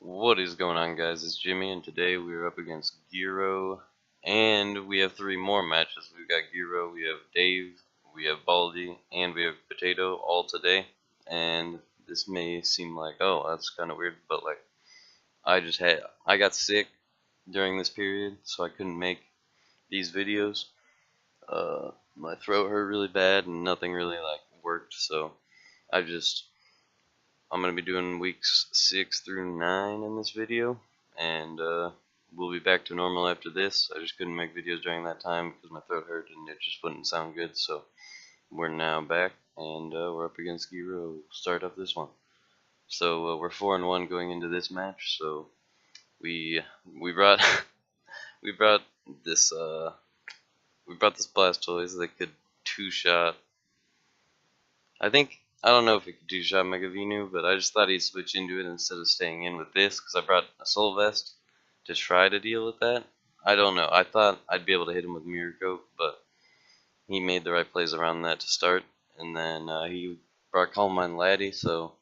What is going on, guys? It's Jimmy, and today we're up against Gero, and we have three more matches. We've got Gero, we have Dave, we have Baldi, and we have Potato all today. And this may seem like, oh, that's kind of weird, but like, I got sick during this period, so I couldn't make these videos. My throat hurt really bad, and nothing really like worked, so I just I'm going to be doing weeks 6 through 9 in this video, and we'll be back to normal after this. I just couldn't make videos during that time because my throat hurt and it just wouldn't sound good, so we're now back, and we're up against Gero. We'll start up this one. So we're 4-1 going into this match, so we brought we brought this Blastoise that could two-shot. I don't know if it could two-shot Megavinu, but I just thought he'd switch into it instead of staying in with this, because I brought a Soul Vest to try to deal with that. I don't know. I thought I'd be able to hit him with Mirror Coat, but he made the right plays around that to start. And then he brought Calm Mind Laddie, so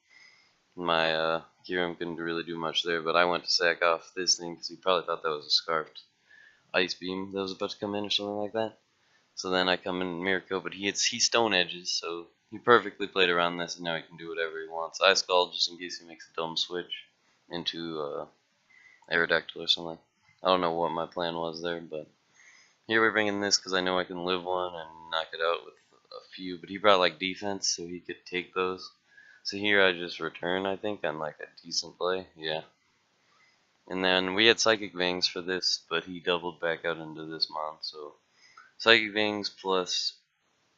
my Gero couldn't really do much there, but I went to sack off this thing because he probably thought that was a Scarfed Ice Beam that was about to come in or something like that. So then I come in Mirror Coat, but he Stone Edges, so he perfectly played around this, and now he can do whatever he wants. Ice Scald just in case he makes a dumb switch into Aerodactyl or something. I don't know what my plan was there, but here we're bringing this because I know I can live one and knock it out with a few. But he brought like defense, so he could take those. So here I just return, I think, on like a decent play. Yeah. And then we had Psychic Vangs for this, but he doubled back out into this mon, so Psychic Vangs plus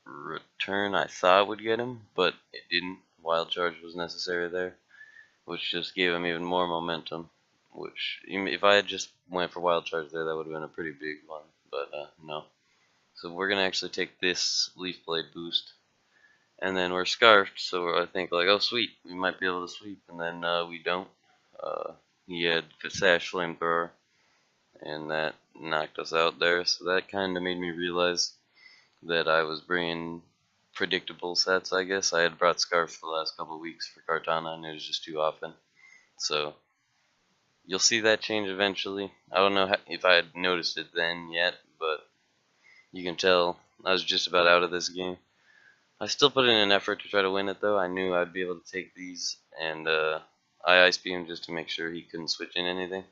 return I thought would get him, but it didn't. Wild Charge was necessary there, which just gave him even more momentum. Which, if I had just went for Wild Charge there, that would have been a pretty big one, but no. So we're going to actually take this Leaf Blade boost, and then we're Scarfed, so I think like, oh sweet, we might be able to sweep, and then we don't. He had Sash Flamethrower, and that knocked us out there, so that kind of made me realize that I was bringing predictable sets, I guess. I had brought Scarf for the last couple of weeks for Kartana, and it was just too often. So you'll see that change eventually. I don't know if I had noticed it then yet, but you can tell I was just about out of this game. I still put in an effort to try to win it, though. I knew I'd be able to take these, and I Ice Beam just to make sure he couldn't switch in anything.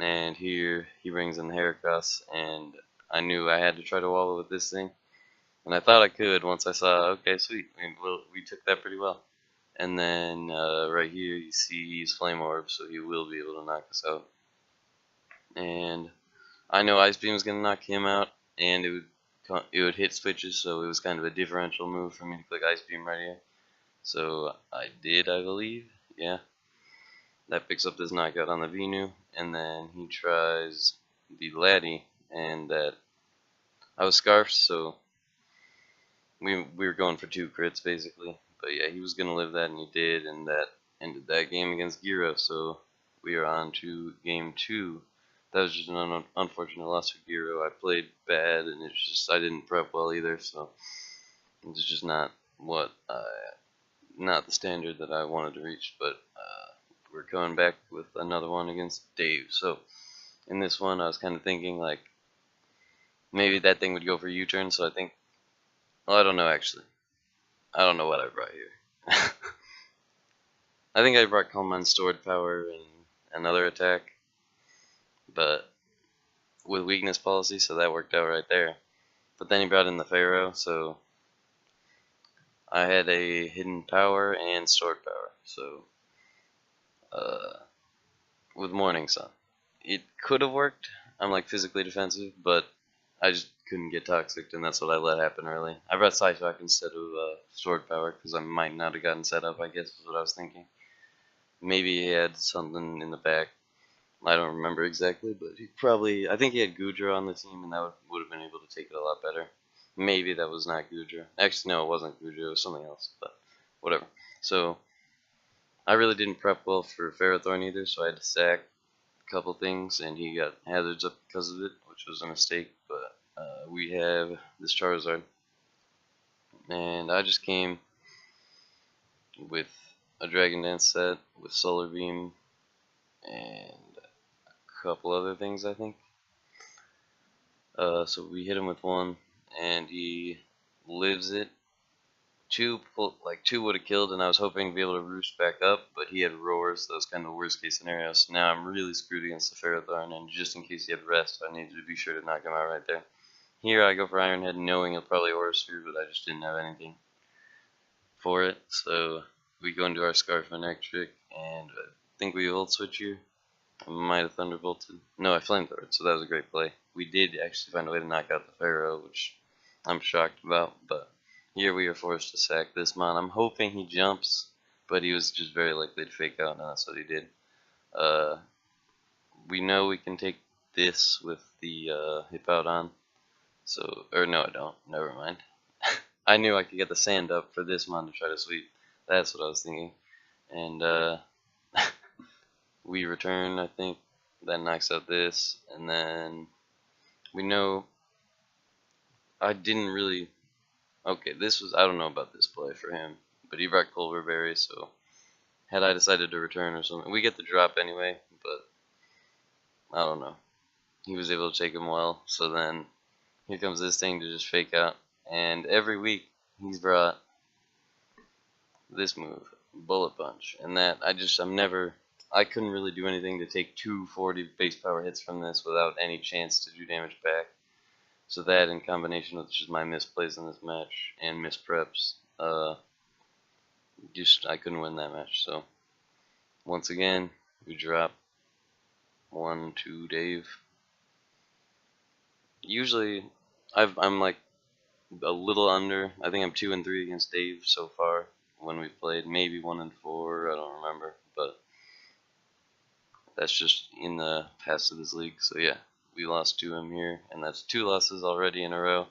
And here he brings in the Heracross, and I knew I had to try to wall it with this thing. And I thought I could once I saw, okay, sweet, we took that pretty well. And then right here you see he's Flame Orb, so he will be able to knock us out. And I know Ice Beam is going to knock him out, and it would hit switches, so it was kind of a differential move for me to click Ice Beam right here. So I did, I believe, yeah. That picks up this knockout on the Venu, and then he tries the Laddie, and that I was Scarfed, so we were going for 2 crits basically. But yeah, he was gonna live that, and he did, and that ended that game against Gero. So we are on to game 2. That was just an unfortunate loss for Gero. I played bad, and it's just I didn't prep well either, so it's just not not the standard that I wanted to reach. But we're coming back with another one against Dave. So in this one, I was kind of thinking like maybe that thing would go for U-turn. So I think, well, I don't know actually. I don't know what I brought here. I think I brought Calm Mind Stored Power and another attack, but with weakness policy, so that worked out right there. But then he brought in the Pharaoh, so I had a hidden power and stored power. So with Morning Sun, it could have worked. I'm like physically defensive, but I just couldn't get toxic, and that's what I let happen early. I brought Psyshock instead of stored power because I might not have gotten set up, I guess is what I was thinking. Maybe he had something in the back. I don't remember exactly, but I think he had Gudra on the team, and that would have been able to take it a lot better. Maybe that was not Gudra. Actually, no, it wasn't Gudra, it was something else, but whatever. So I really didn't prep well for Ferrothorn either, so I had to sack a couple things, and he got hazards up because of it, which was a mistake. But we have this Charizard, and I just came with a Dragon Dance set with Solar Beam and a couple other things, I think. So we hit him with one, and he lives it. Two would have killed, and I was hoping to be able to roost back up, but he had roars, so that was kind of the worst case scenario. So now I'm really screwed against the Ferrothorn, and just in case he had rest, I needed to be sure to knock him out right there. Here I go for Ironhead, knowing he'll probably Aura Sphere, but I just didn't have anything for it. So we go into our Scarf Electric, and I think we Volt Switch here. I might have Thunderbolted. No, I Flamethrowered, so that was a great play. We did actually find a way to knock out the Pharaoh, which I'm shocked about, but here we are forced to sack this mon. I'm hoping he jumps, but he was just very likely to fake out, and that's what he did. We know we can take this with the Hippowdon, so, or no I don't, never mind. I knew I could get the sand up for this mon to try to sweep. That's what I was thinking. And we return, I think. That knocks out this, and then we know I didn't really. Okay, this was, I don't know about this play for him, but he brought Culver Berry, so had I decided to return or something, we get the drop anyway, but I don't know. He was able to take him well, so then here comes this thing to just fake out, and every week he's brought this move, Bullet Punch, and that I couldn't really do anything to take 240 base power hits from this without any chance to do damage back. So that, in combination with just my misplays in this match and mispreps, I couldn't win that match. So once again, we drop 1-2 Dave. Usually, I'm like a little under. I think I'm 2-3 against Dave so far when we've played. Maybe 1-4. I don't remember, but that's just in the past of this league. So yeah, we lost to him here, and that's 2 losses already in a row.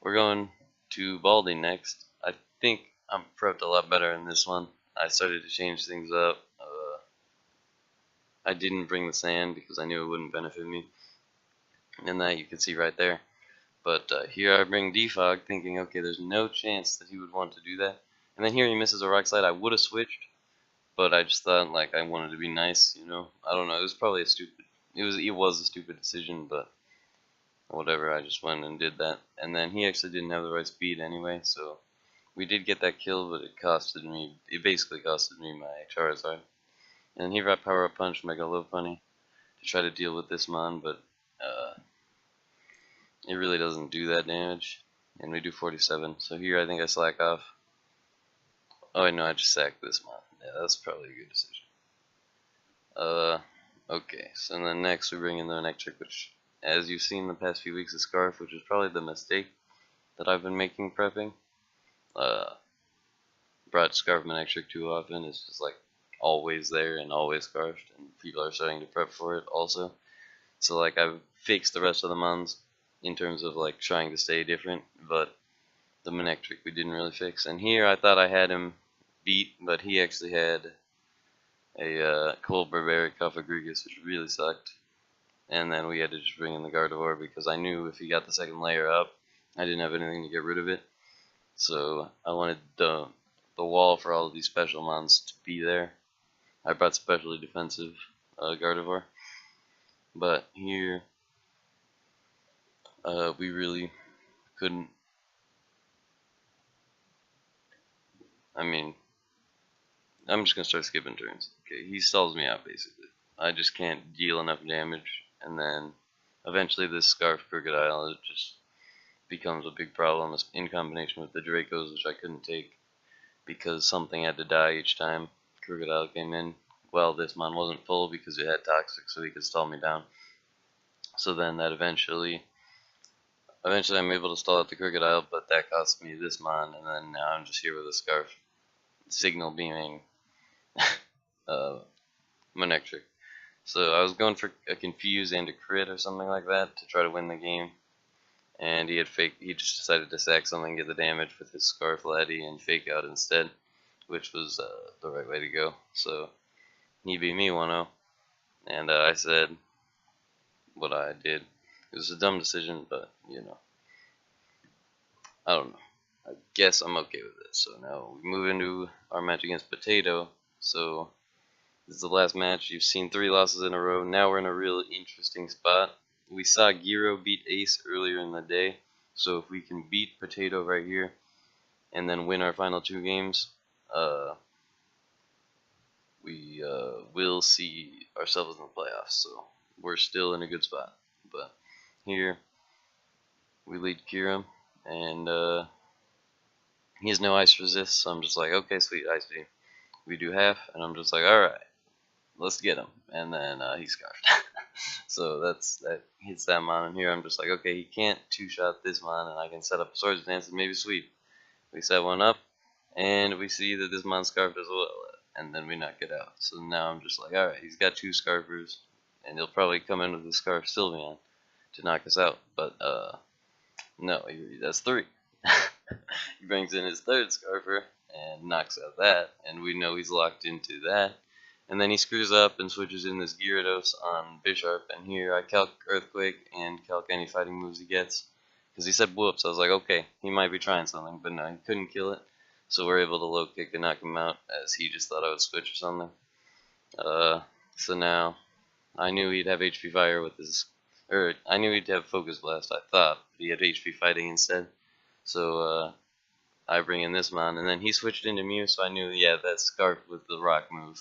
We're going to Baldi next. I think I'm prepped a lot better in this one. I started to change things up. I didn't bring the sand because I knew it wouldn't benefit me, and that you can see right there. But here I bring Defog, thinking, okay, there's no chance that he would want to do that. And then here he misses a Rock Slide. I would have switched, but I just thought, like, I wanted to be nice, you know. I don't know. It was probably it was a stupid decision, but whatever. I just went and did that. And then he actually didn't have the right speed anyway, so we did get that kill, but it basically costed me my Charizard. And he brought Power Up Punch, Mega Lopunny, to try to deal with this mon, but it really doesn't do that damage. And we do 47, so here I think I slack off. Oh wait, no, I just sacked this mon. Yeah, that's probably a good decision. Okay, so then next we bring in the Electric, which, as you've seen the past few weeks, is Scarf, which is probably the mistake that I've been making prepping. Brought Scarf Electric too often. It's just like always there and always scarfed, and people are starting to prep for it also. So like I've fixed the rest of the mons in terms of like trying to stay different, but the Manectric we didn't really fix. And here I thought I had him beat, but he actually had a Cold Barbaric Coffagrigus, which really sucked. And then we had to just bring in the Gardevoir because I knew if he got the second layer up, I didn't have anything to get rid of it. So I wanted the wall for all of these special mons to be there. I brought specially defensive Gardevoir. But here, we really couldn't. I mean, I'm just gonna start skipping turns. Okay, he stalls me out basically. I just can't deal enough damage, and then eventually this Scarf Crocodile, it just becomes a big problem in combination with the Dracos, which I couldn't take because something had to die each time Crocodile came in. Well, this mon wasn't full because it had Toxic, so he could stall me down. So then that eventually I'm able to stall out the Crocodile, but that cost me this mon, and then now I'm just here with a Scarf signal beaming Manectric. So I was going for a Confuse and a Crit or something like that to try to win the game, and he just decided to sack something, get the damage with his Scarf Laddie, and fake out instead, which was the right way to go. So he beat me 1-0, and I said what I did. It was a dumb decision, but you know, I don't know. I guess I'm okay with it. So now we move into our match against Potato. So This is the last match. You've seen 3 losses in a row. Now we're in a real interesting spot. We saw Gero beat Ace earlier in the day, so if we can beat Potato right here and then win our final 2 games, we will see ourselves in the playoffs. So we're still in a good spot. But here we lead Kira, and he has no ice resist, so I'm just like, okay, sweet, ice beam. We do half, and I'm just like, alright, let's get him. And then he's scarfed. So that hits that mon in here. I'm just like, okay, he can't 2-shot this mon, and I can set up a Swords Dance and maybe sweep. We set one up, and we see that this mon's scarfed as well, and then we knock it out. So now I'm just like, alright, he's got 2 scarfers, and he'll probably come in with the Scarf Sylveon to knock us out. But no, that's 3. He brings in his 3rd Scarfer and knocks out that, and we know he's locked into that. And then he screws up and switches in this Gyarados on Bisharp, and here I calc Earthquake and calc any fighting moves he gets. Because he said whoops, I was like, okay, he might be trying something, but no, he couldn't kill it. So we're able to low kick and knock him out, as he just thought I would switch or something. So now, I knew he'd have HP Fire with his, or I knew he'd have Focus Blast, I thought, but he had HP Fighting instead. So I bring in this mon, and then he switched into Mew, so I knew, yeah, that Scarf with the Rock move.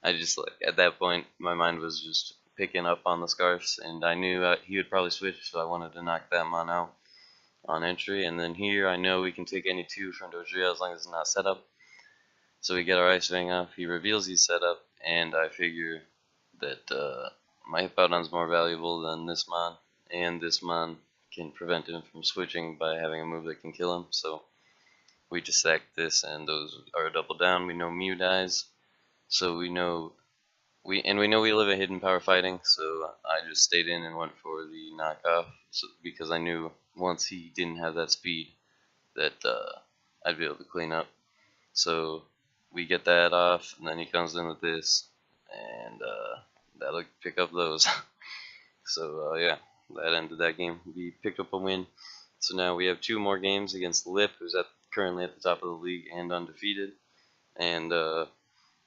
I just, like, at that point, my mind was just picking up on the Scarfs, and I knew he would probably switch, so I wanted to knock that mon out on entry. And then here, I know we can take any 2 from Dojria as long as it's not set up. So we get our Ice Fang off, he reveals he's set up, and I figure that my Hippowdon's more valuable than this mon, and this mon can prevent him from switching by having a move that can kill him. So we just sack this, and those are double down. We know Mew dies, so we know we live a hidden power fighting. So I just stayed in and went for the knockoff, because I knew once he didn't have that speed that I'd be able to clean up. So we get that off, and then he comes in with this, and that'll pick up those. So yeah, that ended that game. We picked up a win. So now we have 2 more games against Lip, who's currently at the top of the league and undefeated, and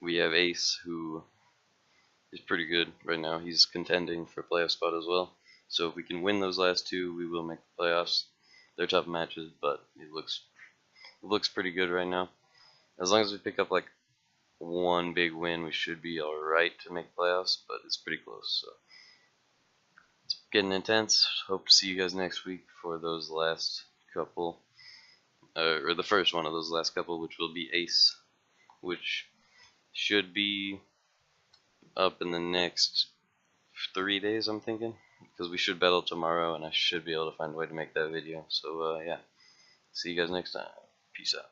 we have Ace, who is pretty good right now. He's contending for playoff spot as well. So if we can win those last 2, we will make the playoffs. They're tough matches, but it looks pretty good right now. As long as we pick up like 1 big win, we should be alright to make playoffs, but it's pretty close. So it's getting intense. Hope to see you guys next week for those last couple, or the first one of those last couple, which will be Ace, which should be up in the next 3 days, I'm thinking, because we should battle tomorrow, and I should be able to find a way to make that video. So yeah, see you guys next time. Peace out.